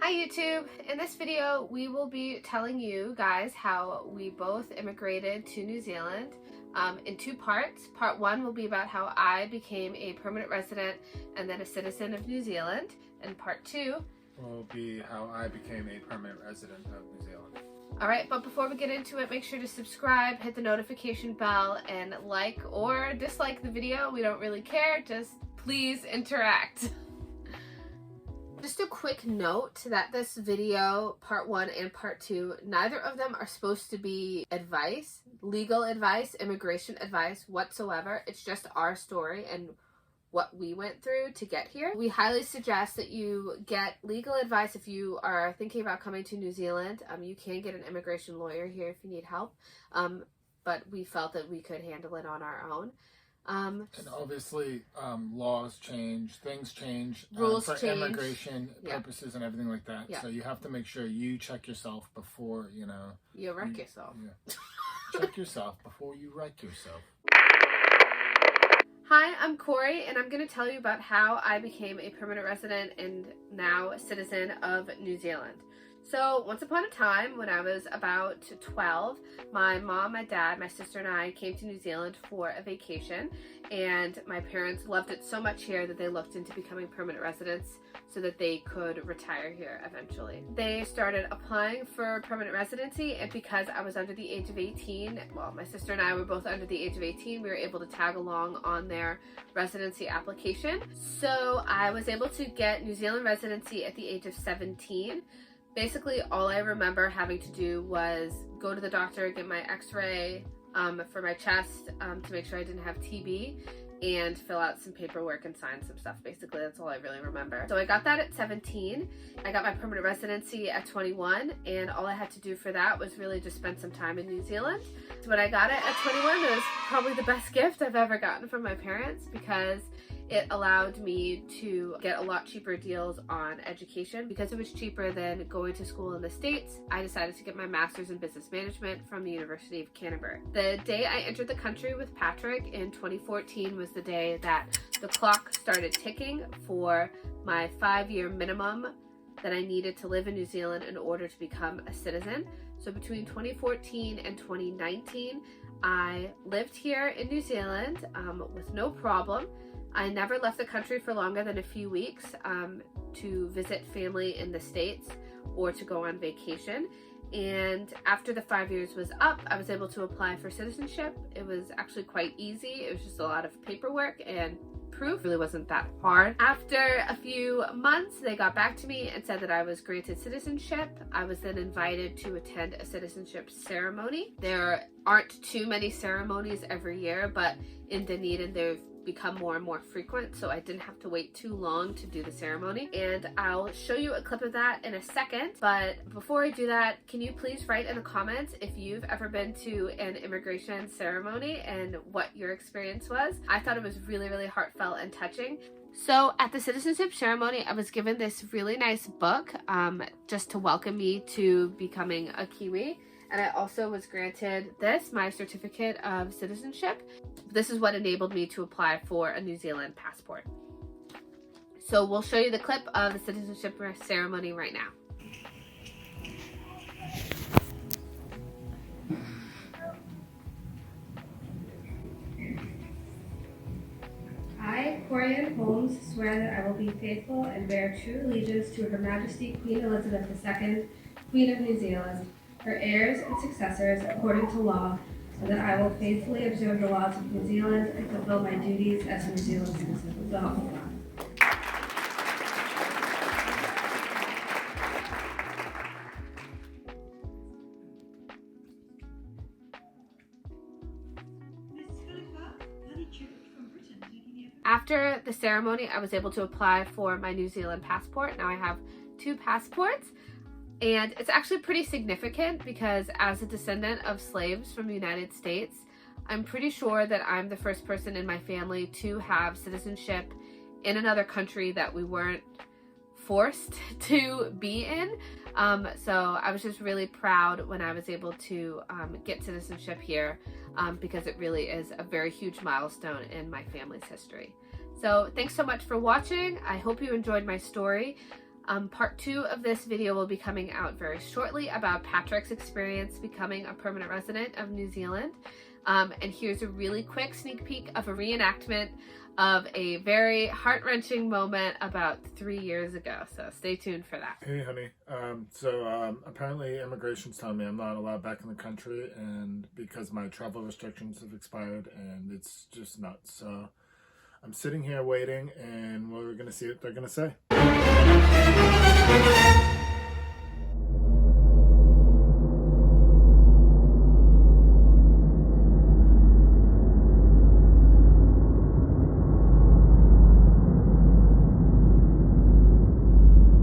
Hi YouTube! In this video we will be telling you guys how we both immigrated to New Zealand in two parts. Part one will be about how I became a permanent resident and then a citizen of New Zealand, and part two will be how I became a permanent resident of New Zealand. Alright, but before we get into it, make sure to subscribe, hit the notification bell, and like or dislike the video. We don't really care, just please interact. Just a quick note that this video, part one and part two, neither of them are supposed to be advice, legal advice, immigration advice whatsoever. It's just our story and what we went through to get here. We highly suggest that you get legal advice if you are thinking about coming to New Zealand. You can get an immigration lawyer here if you need help, but we felt that we could handle it on our own. And obviously laws change, things change, rules for change. Immigration purposes and everything like that. So you have to make sure you check yourself before, you wreck yourself. Check yourself before you wreck yourself. Hi, I'm Corey, and I'm going to tell you about how I became a permanent resident and now a citizen of New Zealand. So once upon a time, when I was about 12, my mom, my dad, my sister, and I came to New Zealand for a vacation, and my parents loved it so much here that they looked into becoming permanent residents so that they could retire here eventually. They started applying for permanent residency, and because I was under the age of 18, well, my sister and I were both under the age of 18, we were able to tag along on their residency application. So I was able to get New Zealand residency at the age of 17. Basically, all I remember having to do was go to the doctor, get my x-ray for my chest to make sure I didn't have TB, and fill out some paperwork and sign some stuff. Basically, that's all I really remember. So I got that at 17. I got my permanent residency at 21, and all I had to do for that was really just spend some time in New Zealand. So when I got it at 21, it was probably the best gift I've ever gotten from my parents because it allowed me to get a lot cheaper deals on education. Because it was cheaper than going to school in the States, I decided to get my master's in business management from the University of Canterbury. The day I entered the country with Patrick in 2014 was the day that the clock started ticking for my 5-year minimum that I needed to live in New Zealand in order to become a citizen. So between 2014 and 2019, I lived here in New Zealand with no problem. I never left the country for longer than a few weeks to visit family in the States or to go on vacation. And after the 5 years was up, I was able to apply for citizenship. It was actually quite easy. It was just a lot of paperwork and proof. It really wasn't that hard. After a few months, they got back to me and said that I was granted citizenship. I was then invited to attend a citizenship ceremony. There aren't too many ceremonies every year, but in Dunedin, they've become more and more frequent, so I didn't have to wait too long to do the ceremony, and I'll show you a clip of that in a second. But before I do that, can you please write in the comments if you've ever been to an immigration ceremony and what your experience was. I thought it was really, really heartfelt and touching. So at the citizenship ceremony, I was given this really nice book just to welcome me to becoming a Kiwi. And I also was granted this, my certificate of citizenship. This is what enabled me to apply for a New Zealand passport. So we'll show you the clip of the citizenship ceremony right now. I, Corian Holmes, swear that I will be faithful and bear true allegiance to Her Majesty Queen Elizabeth II, Queen of New Zealand, her heirs and successors according to law, and that I will faithfully observe the laws of New Zealand and fulfill my duties as a New Zealand citizen. So help me God. After the ceremony, I was able to apply for my New Zealand passport. Now I have 2 passports. And it's actually pretty significant because as a descendant of slaves from the United States, I'm pretty sure that I'm the first person in my family to have citizenship in another country that we weren't forced to be in. So I was just really proud when I was able to get citizenship here because it really is a very huge milestone in my family's history. So thanks so much for watching. I hope you enjoyed my story. Part 2 of this video will be coming out very shortly about Patrick's experience becoming a permanent resident of New Zealand. And here's a really quick sneak peek of a reenactment of a very heart-wrenching moment about 3 years ago. So stay tuned for that. Hey, honey. Apparently immigration's telling me I'm not allowed back in the country, and because my travel restrictions have expired, and it's just nuts. So I'm sitting here waiting, and we're going to see what they're going to say.